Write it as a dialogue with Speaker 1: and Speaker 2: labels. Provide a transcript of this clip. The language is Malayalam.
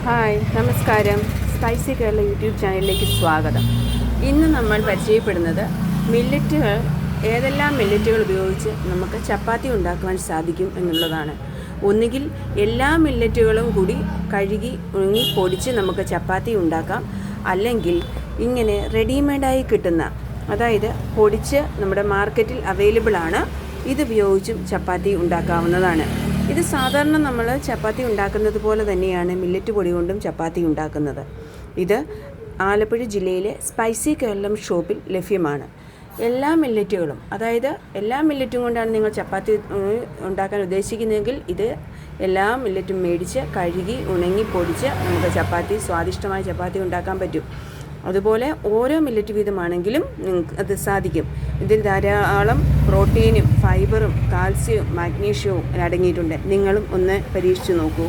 Speaker 1: ഹായ്, നമസ്കാരം. സ്പൈസി കേരള യൂട്യൂബ് ചാനലിലേക്ക് സ്വാഗതം. ഇന്ന് നമ്മൾ പരിചയപ്പെടുന്നത് മില്ലറ്റുകൾ, ഏതെല്ലാം മില്ലറ്റുകൾ ഉപയോഗിച്ച് നമുക്ക് ചപ്പാത്തി ഉണ്ടാക്കുവാൻ സാധിക്കും എന്നുള്ളതാണ്. ഒന്നുകിൽ എല്ലാ മില്ലറ്റുകളും കൂടി കഴുകി ഉണങ്ങി പൊടിച്ച് നമുക്ക് ചപ്പാത്തി ഉണ്ടാക്കാം. അല്ലെങ്കിൽ ഇങ്ങനെ റെഡിമെയ്ഡായി കിട്ടുന്ന, അതായത് പൊടിച്ച് നമ്മുടെ മാർക്കറ്റിൽ അവൈലബിൾ ആണ്, ഇതുപയോഗിച്ചും ചപ്പാത്തി ഉണ്ടാക്കാവുന്നതാണ്. ഇത് സാധാരണ നമ്മൾ ചപ്പാത്തി ഉണ്ടാക്കുന്നത് പോലെ തന്നെയാണ് മില്ലറ്റ് പൊടി കൊണ്ടും ചപ്പാത്തി ഉണ്ടാക്കുന്നത്. ഇത് ആലപ്പുഴ ജില്ലയിലെ സ്പൈസി കേരളം ഷോപ്പിൽ ലഭ്യമാണ്. എല്ലാ മില്ലറ്റുകളും, അതായത് എല്ലാ മില്ലറ്റും കൊണ്ടാണ് നിങ്ങൾ ചപ്പാത്തി ഉണ്ടാക്കാൻ ഉദ്ദേശിക്കുന്നതെങ്കിൽ ഇത് എല്ലാ മില്ലറ്റും മേടിച്ച് കഴുകി ഉണങ്ങി പൊടിച്ച് നമുക്ക് ചപ്പാത്തി, സ്വാദിഷ്ടമായ ചപ്പാത്തി ഉണ്ടാക്കാൻ പറ്റും. അതുപോലെ ഓരോ മില്ലറ്റ് വീതമാണെങ്കിലും നിങ്ങൾക്ക് അത് സാധിക്കും. ഇതിൽ ധാരാളം പ്രോട്ടീനും ഫൈബറും കാൽസ്യവും മാഗ്നീഷ്യവും അടങ്ങിയിട്ടുണ്ട്. നിങ്ങളും ഒന്ന് പരീക്ഷിച്ച് നോക്കൂ.